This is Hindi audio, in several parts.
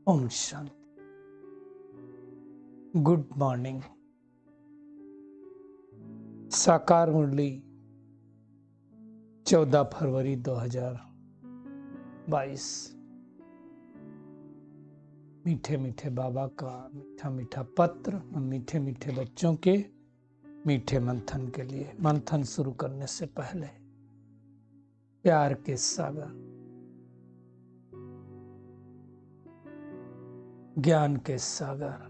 ओम शांति। Good morning. साकार मुरली 14 फरवरी 2022। मीठे मीठे बाबा का मीठा मीठा पत्र और मीठे मीठे बच्चों के मीठे मंथन के लिए। मंथन शुरू करने से पहले प्यार के सागर, ज्ञान के सागर,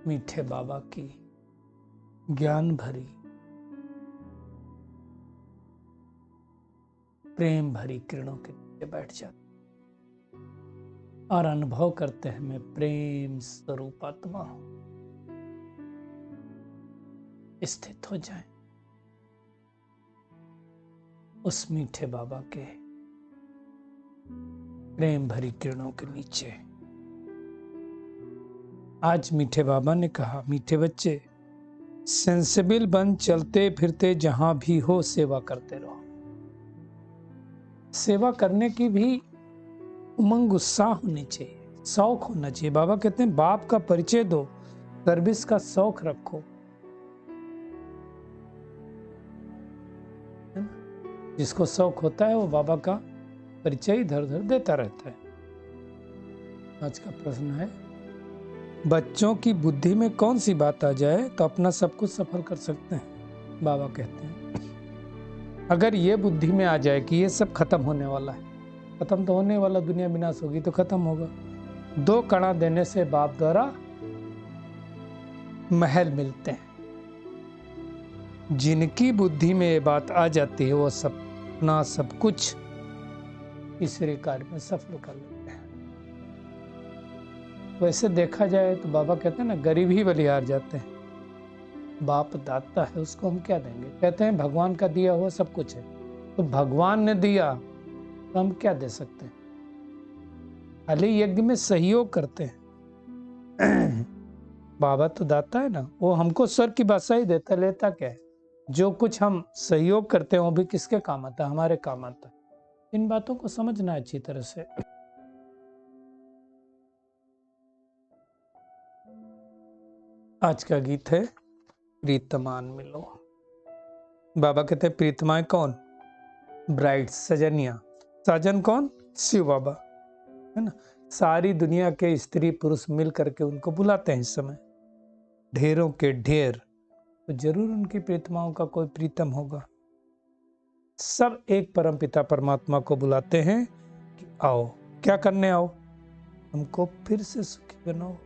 मीठे बाबा की ज्ञान भरी प्रेम भरी किरणों के नीचे बैठ जाते और अनुभव करते हैं मैं प्रेम स्वरूप आत्मा हूं। स्थित हो जाएं उस मीठे बाबा के प्रेम भरी किरणों के नीचे। आज मीठे बाबा ने कहा, मीठे बच्चे सेंसिबल बन चलते फिरते जहां भी हो सेवा करते रहो। सेवा करने की भी उमंग उत्साह होनी चाहिए, शौक होना चाहिए। बाबा कहते हैं बाप का परिचय दो, सर्विस का शौक रखो। जिसको शौक होता है वो बाबा का परिचय इधर उधर देता रहता है। आज का प्रश्न है, बच्चों की बुद्धि में कौन सी बात आ जाए तो अपना सब कुछ सफल कर सकते हैं। बाबा कहते हैं अगर ये बुद्धि में आ जाए कि ये सब खत्म होने वाला है, खत्म तो होने वाला, दुनिया विनाश होगी तो खत्म होगा। 2 कणा देने से बाप द्वारा महल मिलते हैं। जिनकी बुद्धि में ये बात आ जाती है वो अपना सब कुछ तीसरे कार्य में सफल कर लेते हैं। वैसे देखा जाए तो बाबा कहते हैं ना, गरीब ही बलिहार जाते हैं। बाप दाता है, उसको हम क्या देंगे। कहते हैं भगवान का दिया हुआ सब कुछ है, तो भगवान ने दिया तो हम क्या दे सकते हैं। खाली यज्ञ में सहयोग करते हैं। बाबा तो दाता है ना, वो हमको स्वर्ग की बादशाह ही देता, लेता क्या है। जो कुछ हम सहयोग करते हैं वो भी किसके काम आता है, हमारे काम आता है। इन बातों को समझना अच्छी तरह से। आज का गीत है प्रीतमान मिलो। बाबा कहते हैं प्रीतमाएं कौन, ब्राइड, सजनिया। साजन कौन, शिव बाबा है ना। सारी दुनिया के स्त्री पुरुष मिल करके उनको बुलाते हैं इस समय, ढेरों के ढेर। तो जरूर उनकी प्रीतमाओं का कोई प्रीतम होगा। सब एक परमपिता परमात्मा को बुलाते हैं कि आओ, क्या करने आओ, हमको फिर से सुखी बनाओ,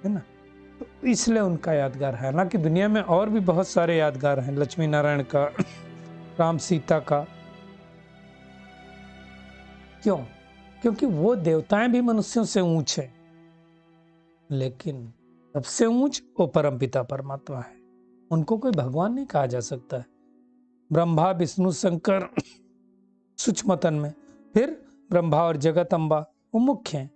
है ना। तो इसलिए उनका यादगार है। हालांकि दुनिया में और भी बहुत सारे यादगार हैं, लक्ष्मी नारायण का, राम सीता का। क्यों? क्योंकि वो देवताएं भी मनुष्यों से ऊंच है, लेकिन सबसे ऊंच वो परमपिता परमात्मा है। उनको कोई भगवान नहीं कहा जा सकता है। ब्रह्मा विष्णु शंकर सूक्ष्मतन में, फिर ब्रह्मा और जगत अम्बा वो मुख्य हैं।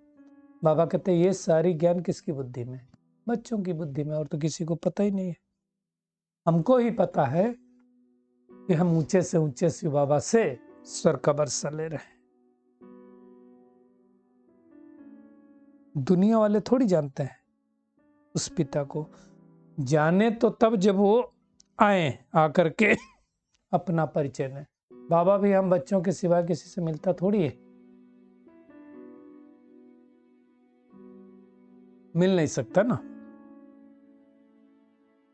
बाबा कहते हैं ये सारी ज्ञान किसकी बुद्धि में, बच्चों की बुद्धि में, और तो किसी को पता ही नहीं है। हमको ही पता है कि हम ऊंचे से ऊंचे शिव बाबा से स्वर का वर्षा ले रहे हैं। दुनिया वाले थोड़ी जानते हैं उस पिता को। जाने तो तब जब वो आए, आकर के अपना परिचय दें। बाबा भी हम बच्चों के सिवा किसी से मिलता थोड़ी है, मिल नहीं सकता ना।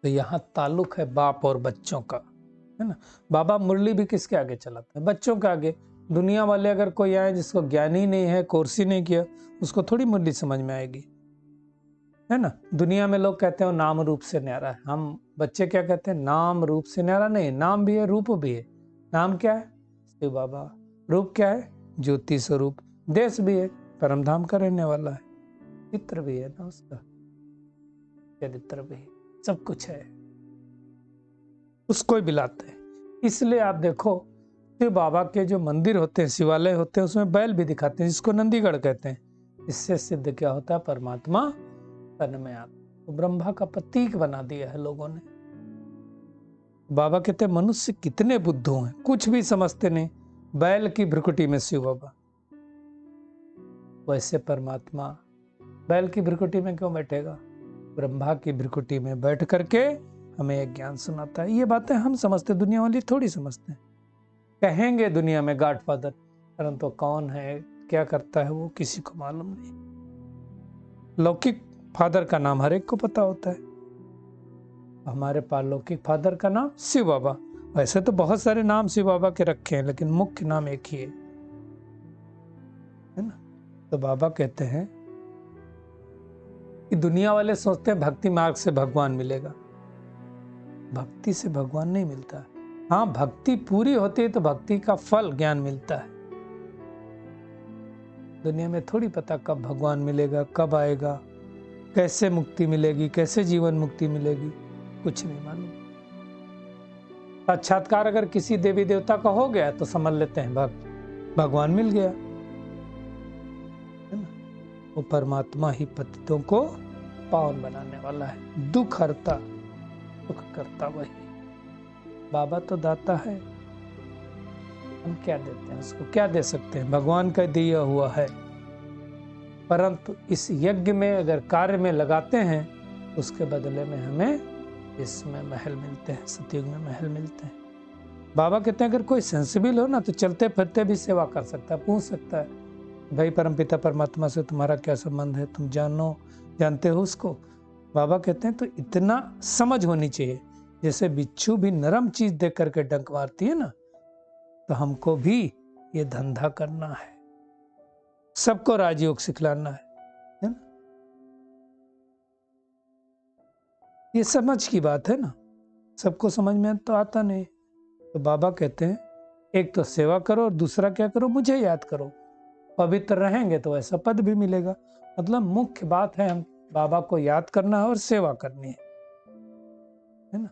तो यहां ताल्लुक है बाप और बच्चों का, है ना। बाबा मुरली भी किसके आगे चलाता है, बच्चों के आगे। दुनिया वाले अगर कोई आए जिसको ज्ञान ही नहीं है, कोर्स ही नहीं किया, उसको थोड़ी मुरली समझ में आएगी, है ना। दुनिया में लोग कहते हैं नाम रूप से न्यारा है। हम बच्चे क्या कहते हैं, नाम रूप से न्यारा नहीं, नाम भी है रूप भी है। नाम क्या है, शिव बाबा। रूप क्या है, ज्योति स्वरूप। देश भी है, परमधाम का रहने वाला है। चित्र भी है ना उसका, चरित्र भी है, सब कुछ है। उसको ही बिलाते हैं। इसलिए आप देखो शिव बाबा के जो मंदिर होते हैं, शिवालय होते हैं, उसमें बैल भी दिखाते हैं, जिसको नंदीगढ़ कहते हैं। इससे सिद्ध क्या होता है, परमात्मा तन में आता। तो ब्रह्मा का प्रतीक बना दिया है लोगों ने। बाबा कहते हैं मनुष्य कितने बुद्धू हैं, कुछ भी समझते नहीं। बैल की भ्रुकुटी में शिव बाबा, वैसे परमात्मा बैल की भ्रुकुटी में क्यों बैठेगा? ब्रह्मा की भ्रुकुटी में बैठ करके हमें एक ज्ञान सुनाता है। ये बातें हम समझते, दुनिया वाली थोड़ी समझते हैं। कहेंगे दुनिया में गॉडफादर, परंतु कौन है, क्या करता है, वो किसी को मालूम नहीं। लौकिक फादर का नाम हर एक को पता होता है। हमारे पारलौकिक फादर का नाम शिव बाबा। वैसे तो बहुत सारे नाम शिव बाबा के रखे हैं, लेकिन मुख्य नाम एक ही है ना। तो बाबा कहते हैं कि दुनिया वाले सोचते हैं भक्ति मार्ग से भगवान मिलेगा। भक्ति से भगवान नहीं मिलता है। हाँ, भक्ति पूरी होती है तो भक्ति का फल ज्ञान मिलता है। दुनिया में थोड़ी पता कब भगवान मिलेगा, कब आएगा, कैसे मुक्ति मिलेगी, कैसे जीवन मुक्ति मिलेगी, कुछ नहीं मालूम। साक्षात्कार अगर किसी देवी देवता का हो गया तो समझ लेते हैं भगवान मिल गया, है ना। वो परमात्मा ही पतितों को पावन बनाने वाला है, दुख हरता दुख करता वही। बाबा तो दाता है, हम क्या देते हैं उसको, क्या दे सकते हैं? भगवान का दिया हुआ है। परंतु इस यज्ञ में अगर कार्य में लगाते हैं, उसके बदले में हमें इसमें महल मिलते हैं, सतयुग में महल मिलते हैं। बाबा कहते हैं अगर कोई सेंसिबल हो ना तो चलते फिरते भी सेवा कर सकता है, पूछ सकता है, भाई परमपिता परमात्मा से तुम्हारा क्या संबंध है, तुम जानते हो उसको? बाबा कहते हैं तो इतना समझ होनी चाहिए, जैसे बिच्छू भी नरम चीज देख करके डंक मारती है ना, तो हमको भी ये धंधा करना है, सबको राजयोग सिखलाना है ना। ये समझ की बात है ना, सबको समझ में तो आता नहीं। तो बाबा कहते हैं एक तो सेवा करो और दूसरा क्या करो, मुझे याद करो। पवित्र रहेंगे तो ऐसा पद भी मिलेगा। मतलब मुख्य बात है हम बाबा को याद करना है और सेवा करनी है ना।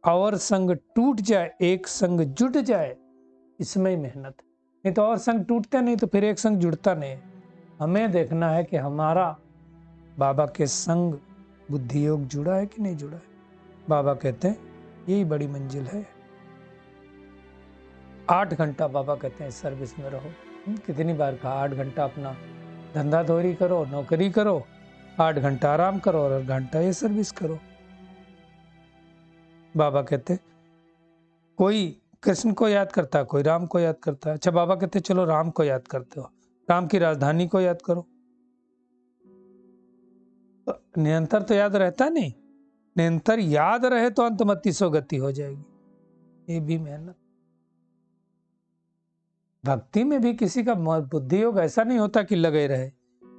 और संग टूट जाए, एक संग जुट जाए, इसमें ही मेहनत है। नहीं तो और संग टूटते नहीं तो फिर एक संग जुड़ता नहीं। हमें देखना है कि हमारा बाबा के संग बुद्धि योग जुड़ा है कि नहीं जुड़ा है। बाबा कहते हैं यही बड़ी मंजिल है। 8 घंटा बाबा कहते हैं सर्विस में रहो। कितनी बार कहा, 8 घंटा अपना धंधा धोरी करो, नौकरी करो, 8 घंटा आराम करो और 8 घंटा ये सर्विस करो। बाबा कहते हैं कोई कृष्ण को याद करता है, कोई राम को याद करता है। अच्छा, बाबा कहते चलो राम को याद करते हो, राम की राजधानी को याद करो। तो निरंतर तो याद रहता नहीं, निरंतर याद रहे तो अंतमति सो गति हो जाएगी। ये भी मेहनत। भक्ति में भी किसी का बुद्धि योग ऐसा नहीं होता कि लगे रहे,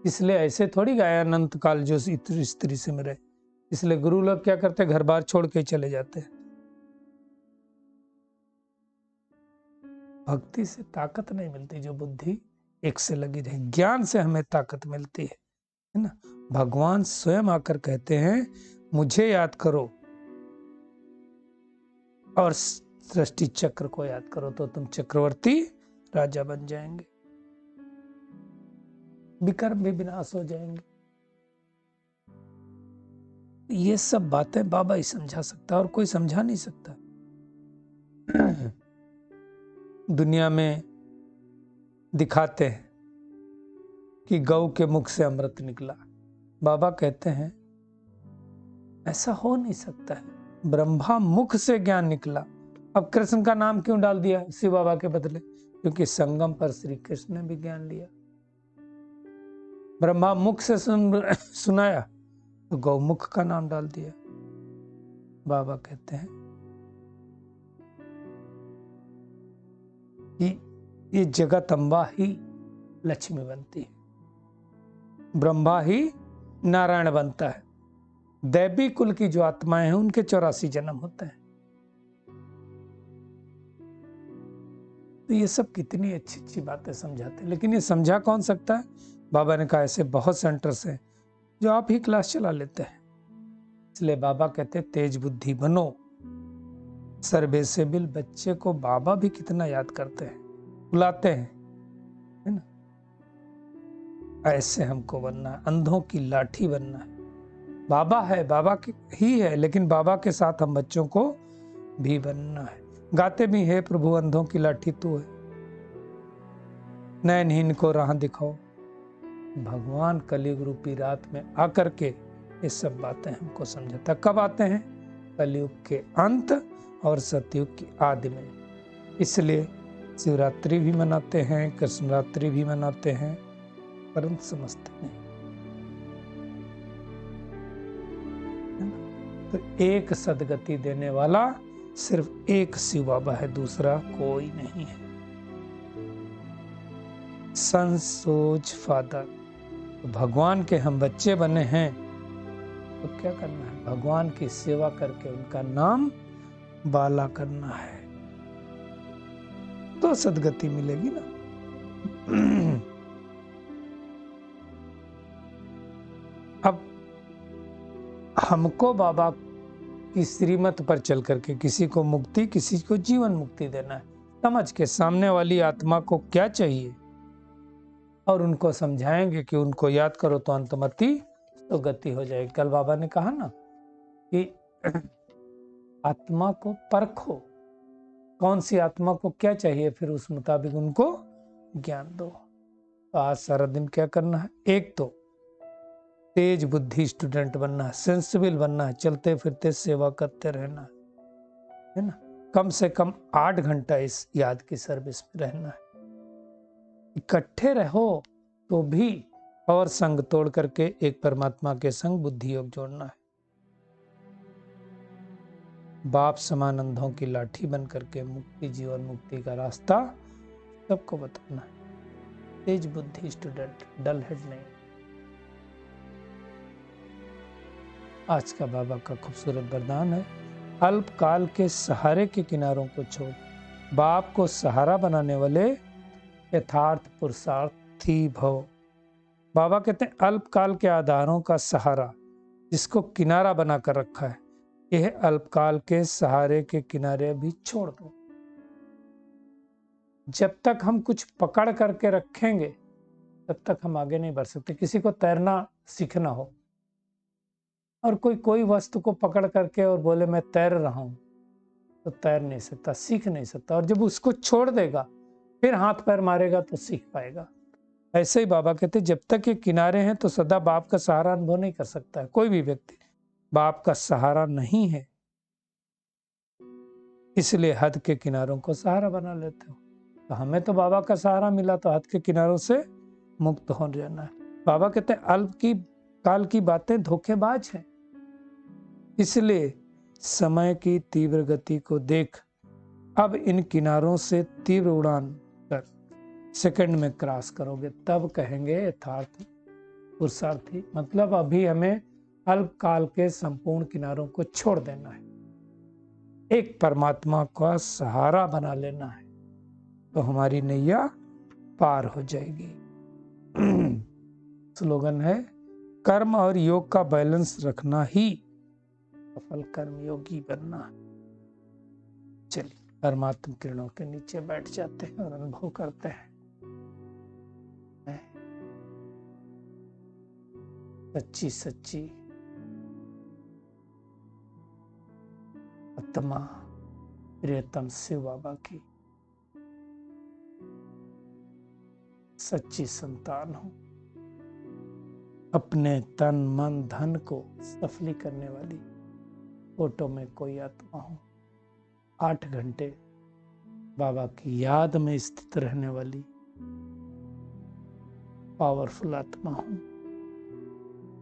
इसलिए ऐसे थोड़ी गए अनंत काल जो स्त्री से मिले। इसलिए गुरु लोग क्या करते, घर बार छोड़ के चले जाते हैं। भक्ति से ताकत नहीं मिलती, जो बुद्धि एक से लगी रहे। ज्ञान से हमें ताकत मिलती है ना। भगवान स्वयं आकर कहते हैं मुझे याद करो और सृष्टि चक्र को याद करो तो तुम चक्रवर्ती राजा बन जाएंगे, विकर्म भी विनाश हो जाएंगे। ये सब बातें बाबा ही समझा सकता है और कोई समझा नहीं सकता। दुनिया में दिखाते हैं कि गौ के मुख से अमृत निकला। बाबा कहते हैं ऐसा हो नहीं सकता है, ब्रह्मा मुख से ज्ञान निकला। अब कृष्ण का नाम क्यों डाल दिया शिव बाबा के बदले? क्योंकि संगम पर श्री कृष्ण ने भी ज्ञान लिया। ब्रह्मा मुख से सुनाया तो गौमुख का नाम डाल दिया। बाबा कहते हैं कि ये जगत अम्बा ही लक्ष्मी बनती है, ब्रह्मा ही नारायण बनता है। दैवी कुल की जो आत्माएं हैं उनके 84 जन्म होते हैं। तो ये सब कितनी अच्छी अच्छी बातें समझाते हैं, लेकिन ये समझा कौन सकता है? बाबा ने कहा ऐसे बहुत सेंटर्स हैं जो आप ही क्लास चला लेते हैं। इसलिए बाबा कहते हैं तेज बुद्धि बनो। सर्वेसेबिल बच्चे को बाबा भी कितना याद करते हैं, बुलाते हैं, है ना। ऐसे हमको बनना है, अंधों की लाठी बनना है। बाबा है, बाबा ही है, लेकिन बाबा के साथ हम बच्चों को भी बनना है। गाते भी है प्रभु अंधों की लाठी तू है, नयनहीन को राह दिखाओ। भगवान कलयुग रूपी रात में आकर के ये सब बातें हमको समझाता। कब आते हैं? कलयुग के अंत और सतयुग की आदि में। इसलिए शिवरात्रि भी मनाते हैं, कृष्णरात्रि भी मनाते हैं, परंतु समझते नहीं। तो एक सदगति देने वाला सिर्फ एक शिव बाबा है, दूसरा कोई नहीं है। सन सोच फादर, तो भगवान के हम बच्चे बने हैं तो क्या करना है? भगवान की सेवा करके उनका नाम बाला करना है, तो सदगति मिलेगी ना। अब हमको बाबा की श्रीमत पर चल करके किसी को मुक्ति, किसी को जीवन मुक्ति देना है। समझ के सामने वाली आत्मा को क्या चाहिए और उनको समझाएंगे कि उनको याद करो तो अंतमति तो गति हो जाएगी। कल बाबा ने कहा ना कि आत्मा को परखो, कौन सी आत्मा को क्या चाहिए, फिर उस मुताबिक उनको ज्ञान दो। तो आज सारा दिन क्या करना है? एक तो तेज बुद्धि स्टूडेंट बनना है, सेंसिबल बनना है, चलते फिरते सेवा करते रहना है ना। कम से कम 8 घंटा इस याद की सर्विस में रहना है। इकट्ठे रहो तो भी, और संग तोड़ करके एक परमात्मा के संग बुद्धि योग जोड़ना है। बाप समान अंधों की लाठी बन करके मुक्ति, जीवन मुक्ति का रास्ता सबको बताना है। तेज बुद्धि स्टूडेंट, डल हेड नहीं। आज का बाबा का खूबसूरत वरदान है, अल्पकाल के सहारे के किनारों को छोड़ बाप को सहारा बनाने वाले यथार्थ पुरुषार्थी भव। बाबा कहते हैं अल्पकाल के आधारों का सहारा जिसको किनारा बनाकर रखा है, यह अल्पकाल के सहारे के किनारे भी छोड़ दो। जब तक हम कुछ पकड़ करके रखेंगे तब तक हम आगे नहीं बढ़ सकते। किसी को तैरना सीखना हो और कोई वस्तु को पकड़ करके और बोले मैं तैर रहा हूं, तो तैर नहीं सकता, सीख नहीं सकता। और जब उसको छोड़ देगा फिर हाथ पैर मारेगा तो सीख पाएगा। ऐसे ही बाबा कहते जब तक ये किनारे हैं तो सदा बाप का सहारा अनुभव नहीं कर सकता है। कोई भी व्यक्ति बाप का सहारा नहीं है, इसलिए हद के किनारों को सहारा बना लेते हो। तो हमें तो बाबा का सहारा मिला, तो हद के किनारों से मुक्त हो जाना है। बाबा कहते हैं अल्प की काल की बातें धोखेबाज हैं, इसलिए समय की तीव्र गति को देख अब इन किनारों से तीव्र उड़ान कर सेकंड में क्रॉस करोगे, तब कहेंगे यथार्थ पुरुषार्थी। मतलब अभी हमें अल्पकाल के संपूर्ण किनारों को छोड़ देना है, एक परमात्मा का सहारा बना लेना है, तो हमारी नैया पार हो जाएगी। स्लोगन है कर्म और योग का बैलेंस रखना ही सफल कर्मयोगी बनना। चलिए परमात्मा किरणों के नीचे बैठ जाते हैं और अनुभव करते हैं। सच्ची सच्ची आत्मा प्रियतम शिव बाबा की सच्ची संतान हूं। अपने तन मन धन को सफली करने वाली फोटो में कोई आत्मा हूं। 8 घंटे बाबा की याद में स्थित रहने वाली पावरफुल आत्मा हूं।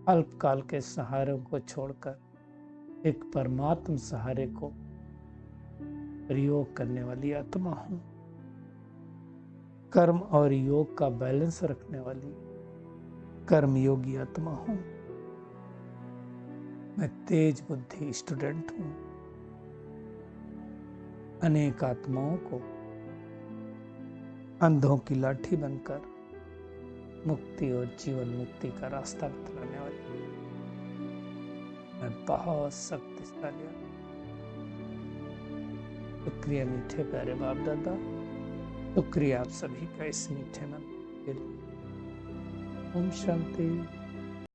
अल्पकाल के सहारे को छोड़कर एक परमात्म सहारे को प्रयोग करने वाली आत्मा हूं। कर्म और योग का बैलेंस रखने वाली कर्मयोगी आत्मा हूं। मैं तेज बुद्धि स्टूडेंट हूं। अनेक आत्माओं को अंधों की लाठी बनकर मुक्ति और जीवन मुक्ति का रास्ता बतलाने वाली मैं बहुत शक्तिशाली हूं। शुक्रिया मीठे प्यारे बाप दादा, शुक्रिया आप सभी का इस मीठे मन के लिए। ओम शांति।